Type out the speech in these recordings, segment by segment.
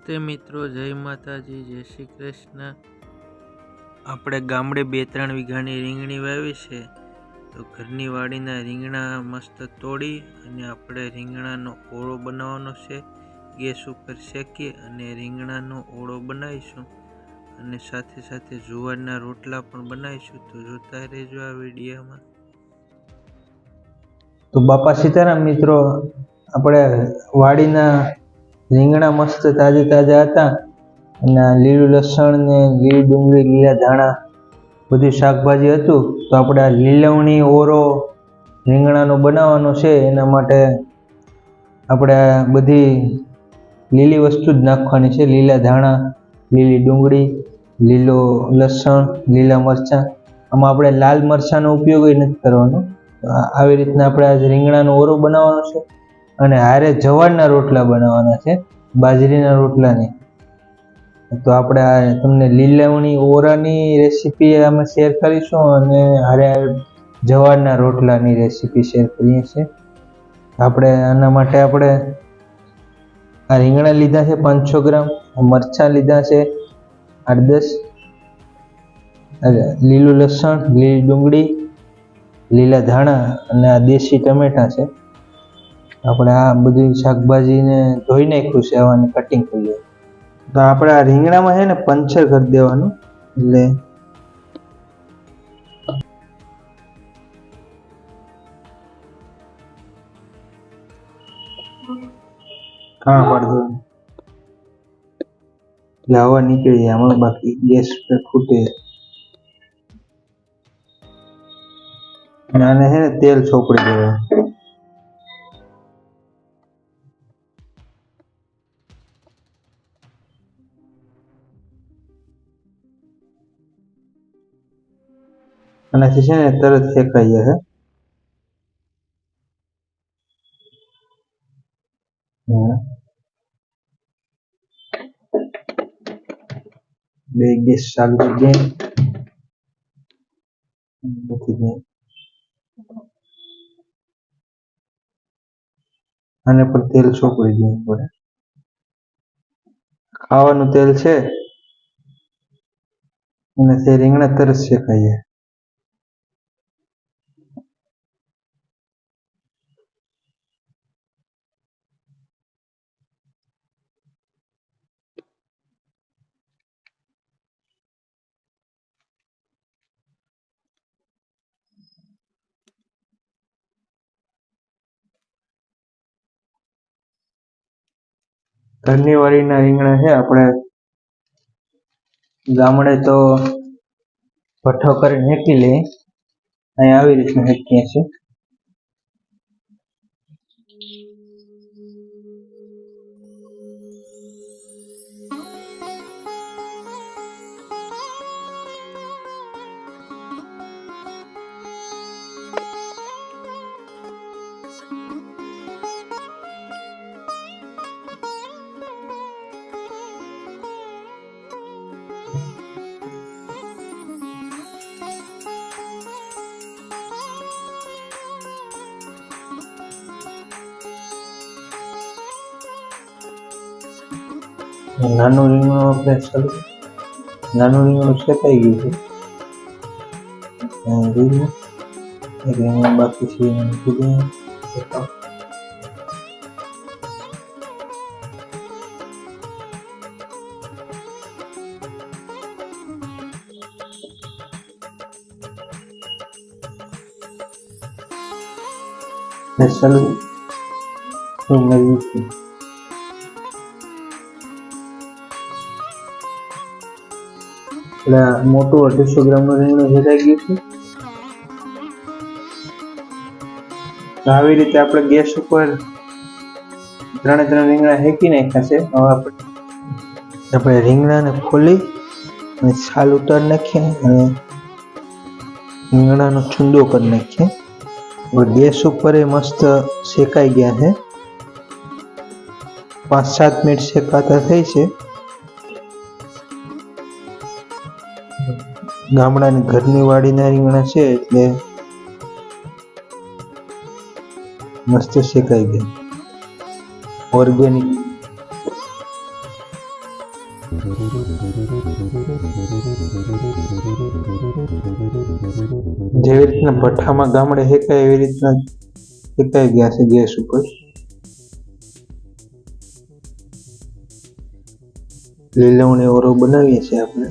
નમસ્તે મિત્રો, જય માતાજી, જય શ્રી કૃષ્ણ। આપણે ગામડે 2-3 વીઘાની રીંગણી વાવી છે, તો ઘરની વાડીના રીંગણા મસ્ત તોડી અને આપણે રીંગણાનો ઓળો બનાવવાનો છે। ગેસ ઉપર શેકી અને રીંગણાનો ઓળો બનાવીશું અને સાથે સાથે જુવારના રોટલા પણ બનાવીશું। તો જોતા રહેજો આ વિડીયોમાં। તો બાપા સીતારામ મિત્રો, આપણે વાડીના રીંગણા મસ્ત તાજા હતા અને લીલું લસણ ને લીલી ડુંગળી, લીલા ધાણા બધી શાકભાજી હતું। તો આપણે આ લીલવણી ઓરો રીંગણાનો બનાવવાનો છે, એના માટે આપણે બધી લીલી વસ્તુ જ નાખવાની છે। લીલા ધાણા, લીલી ડુંગળી, લીલો લસણ, લીલા મરચાં। આમાં આપણે લાલ મરચાંનો ઉપયોગ નથી કરવાનો। આવી રીતના આપણે આજે રીંગણાનો ઓરો બનાવવાનો છે અને હારે જવારના રોટલા બનાવવાના છે, બાજરીના રોટલા નહીં। તો આપણે આ તમને લીલવણી ઓરાની રેસીપી અમે શેર કરીશું અને હારે જવારના રોટલાની રેસીપી શેર કરીએ છીએ। આપણે આના માટે આપણે આ રીંગણા લીધા છે 500 ગ્રામ, મરચાં લીધા છે 8-10, લીલું લસણ, લીલી ડુંગળી, લીલા ધાણા અને આ દેશી ટમેટા છે। આપણે આ બધી શાકભાજીને ધોઈ નાખ્યું છે, આવાની કટિંગ કરી। તો આપણે આ રીંગણામાં છે ને પંચર કરી દેવાનું, એટલે કાં પાડી દેવાનું, એટલે હવા નીકળી જાય આમાં, બાકી ગેસ પર ફૂટે। આને છે ને તેલ ચોપડી દેવાનું। આનાથી છે ને તરત શેકાઈ જશે। બે ગેસ ચાલુ કરી દે, આને પર તેલ ચોપડી દેવું પડે। ખાવાનું તેલ છે અને તે રીંગણા તરત શેકાઈ જાય। ઘરની વાડીના રીંગણા છે, આપણે ગામડે તો ભઠ્ઠો કરીને હેકી લઈએ, અહીંયા આવી રીતના હેકીએ છીએ। નાનું રીંગણું આપણે નાનું રીંગણું શેકાઈ ગયું છે, રીંગણું બાકી છે મૂકી દઈએ। મોટું 250 ગ્રામનું રીંગણું ભેગાઈ ગયું છે। તો આવી રીતે આપણે ગેસ ઉપર 3 રીંગણા હેકી નાખ્યા છે। હવે આપણે રીંગણાને ખોલી અને છાલ ઉતારી નાખીએ અને રીંગણાનો છૂંદો કરી નાખીએ। ગેસ ઉપર એ મસ્ત શેકાઈ ગયા છે, 5-7 મિનિટ શેકાતા થઈ છે। ગામડાની ઘરની વાડીના રીંગણા છે એટલે મસ્ત શેકાઈ ગયા, ઓર્ગેનિક। જેવી રીતના ભઠ્ઠામાં ગામડે હેકાય એવી રીતના હેકાઈ ગયા છે ગેસ ઉપર. લીલવણી ઓરો બનાવીએ છીએ આપણે.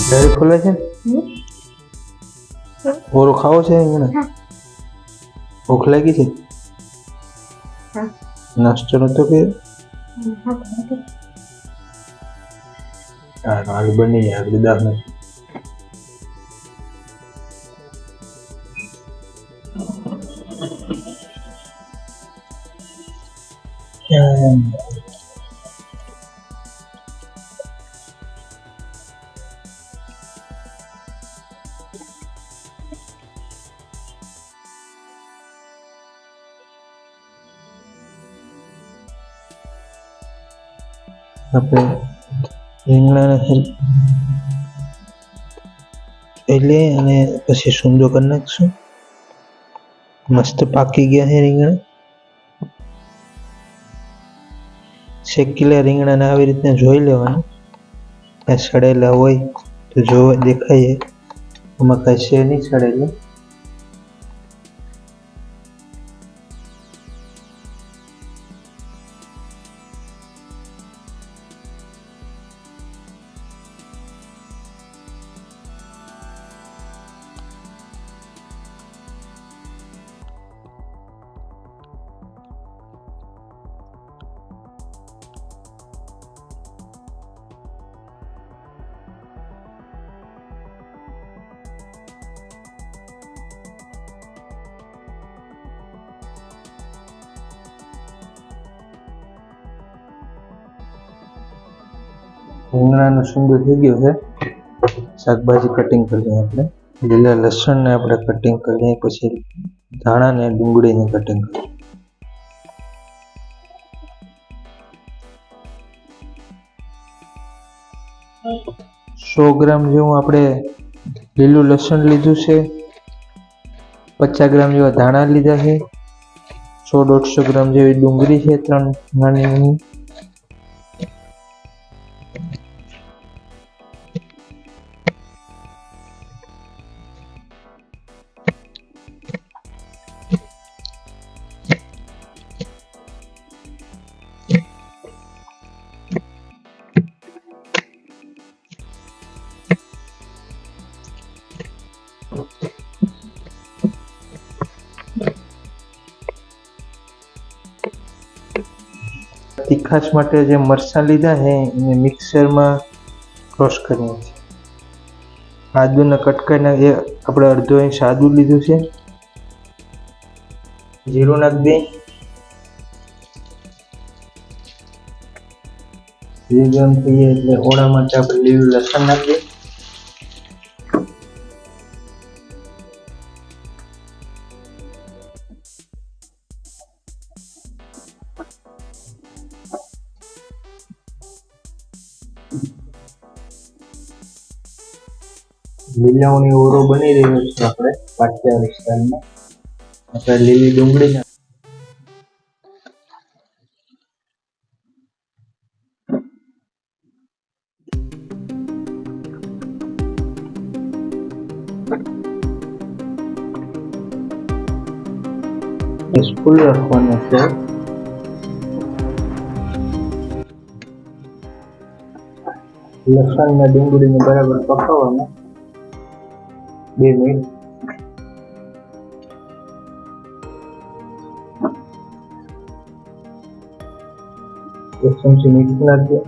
ડાયરેક્ટ ખોલે છે ને? ઓરો ખાવો છે રીંગણા? ભૂખ લાગી છે? નાસ્તો નતો કે? હાલ બની જાય આગળ 10 મિનિટ. આપણે રીંગણાને એટલે અને પછી સૂંદો કરી નાખશું. મસ્ત પાકી ગયા છે રીંગણા. શેકેલા રીંગણાને આવી રીતના જોઈ લેવાનું. સડેલા હોય તો જોવા દેખાય એમાં કઈ છે નહીં સડેલું. રીંગણાનો સુંદર થઈ ગયો છે. શાકભાજી કટિંગ કરી લઈએ આપણે. લીલા લસણને આપણે કટિંગ કરી લઈએ, પછી ધાણા ને ડુંગળીને કટિંગ કરીએ. 100 ગ્રામ જેવું આપણે લીલું લસણ લીધું છે. 50 ગ્રામ જેવા ધાણા લીધા છે. 100-150 ગ્રામ જેવી ડુંગળી છે, 3 નાની નાની. તીખાશ માટે જે મરચાં લીધા છે એને મિક્સરમાં ક્રોશ કરીએ છીએ. આદુના કટકાના એ આપણે અડધો ઇંચ આદુ લીધું છે. જીરું નાખી દઈએ. જીરું ગરમ થઈ જાય એટલે ઓળા માટે આપણે લીલું લસણ નાખી દઈએ. લીલવણી ઓરો બની રહ્યો છે આપણે પાટિયા વિસ્તારમાં. આપણે લીલી ડુંગળી ફૂલ રાખવાના છે. લસણ ને ડુંગળીને બરાબર પકાવવાના 2 મિનિટ. એક ચમચી મીઠું નાખીએ.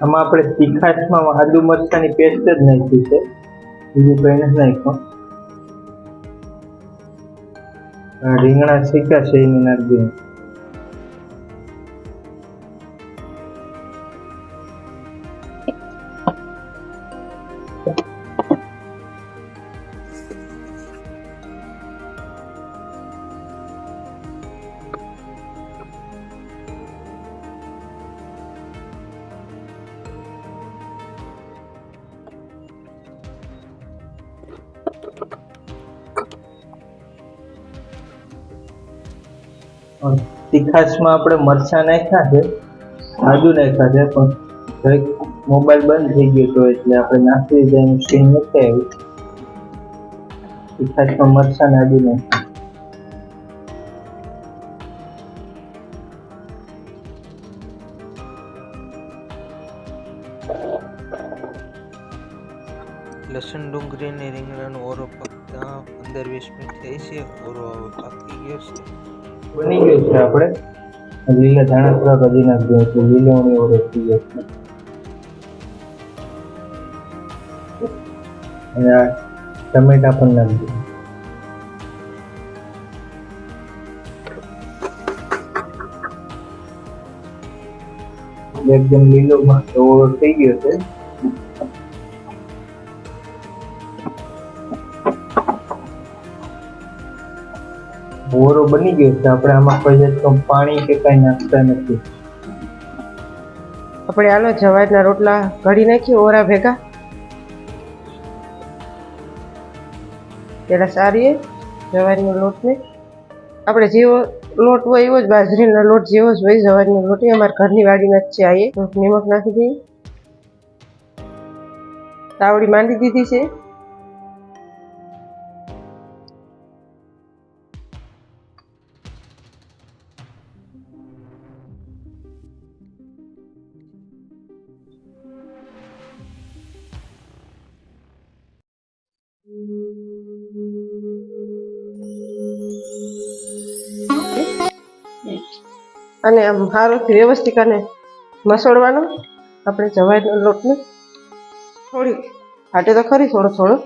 આમાં આપણે તીખાશમાં આદુ મરચાંની પેસ્ટ જ નાખી છે, બીજું કઈ નથી નાખ્યું. રીંગણા શેક્યા છે એને નાખી દઈએ. તીખાશમાં આપણે મરચાં નાખ્યા છે, આદુ નાખ્યા છે, પણ જરીક મોબાઈલ બંધ થઈ ગયો હતો એટલે આપણે નાખી દીધા એનું સીન નથી આવ્યું. તીખાશમાં મરચાં ને આદુ નાખ્યા. લસણ ડુંગળી અને રીંગણાનો ઓરો પાકતા 15-20 મિનિટ થઈ છે. ઓરો હવે પાકી ગયો છે. બની ગયો છે. આપણે લીલા ધાણા થોડાક હજી નાખી દઈએ તો લીલોણી ઓરો થઈ ગયો છે. અને આ ટમેટા પણ નાખી દઈએ. એકદમ લીલો મસ્ત ઓરો થઈ ગયો છે. ઓરો બની ગયો છે. આપણે આમાં કોઈ પાણી કે કઈ નાખતા નથી. આપણે હાલો જવારના રોટલા ઘડી નાખીએ ઓરા ભેગા. પેલા સારીએ જવારનો લોટને આપણે જેવો લોટ હોય એવો જ બાજરીનો લોટ જેવો જ હોય જવારનો લોટ. અમારે ઘરની વાડીના જ છે. આઈએ થોડુંક નિમક નાખી દઈએ. તાવડી માંડી દીધી છે. અને આમ સારુંથી વ્યવસ્થિત અને મસળવાનો આપણે જવારનો લોટને. થોડી ફાટે તો ખરી થોડો થોડો.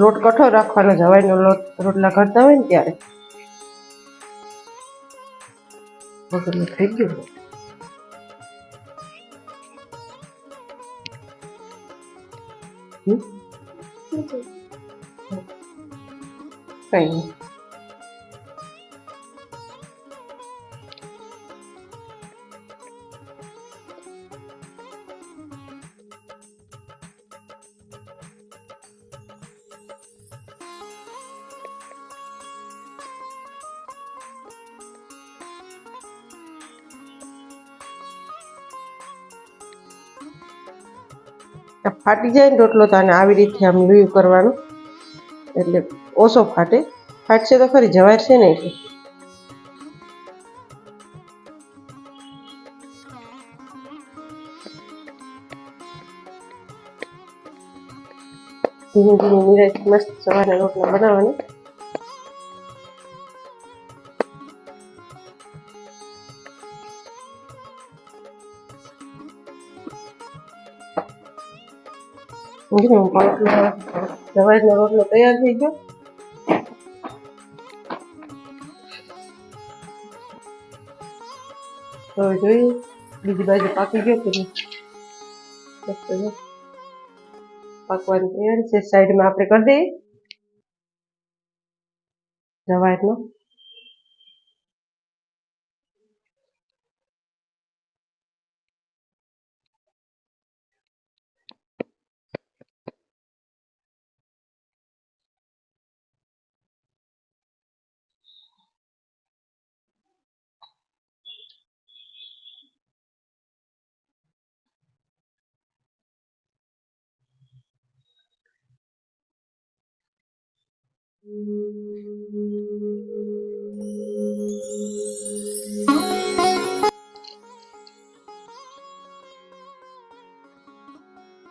લોટ કઠોર રાખવાનો જવારનો લોટ રોટલા કરતા હોય ને ત્યારે. વગરનું થઈ ગયું. કઈ નહીં. ફાટી જાય ને રોટલો તો આને આવી રીતે આમ લૂયું કરવાનું એટલે ઓછો ફાટે. ફાટશે તો ખરી જવાર છે ને એટલે. ધીમે ધીમે નિરાશ મસ્ત સવારના રોટલા બનાવવાની. જવારનો રોટલો તૈયાર થઈ ગયો. હવે જોઈએ બીજી બાજુ પાકી ગયો કે નહીં. પાકવાની તૈયારી છે. સાઈડમાં આપણે કરી દઈએ જવારનો.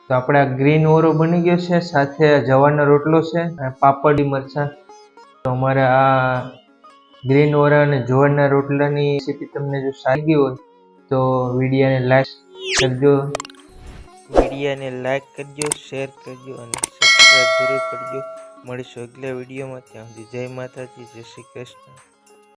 તો આપણે આ ગ્રીન ઓરો બની ગયો છે, સાથે જવારનો રોટલો છે અને પાપડી મરચાં. તો અમારે આ ગ્રીન ઓરા અને જવારના રોટલાની રેસીપી તમને જો સારી ગઈ હોય તો વિડીયોને લાઈક કરજો, શેર કરજો અને સબસ્ક્રાઈબ જરૂર કરજો. મળીશું અગલા વિડીયોમાં. ત્યાં સુધી જય માતાજી, જય શ્રી કૃષ્ણ.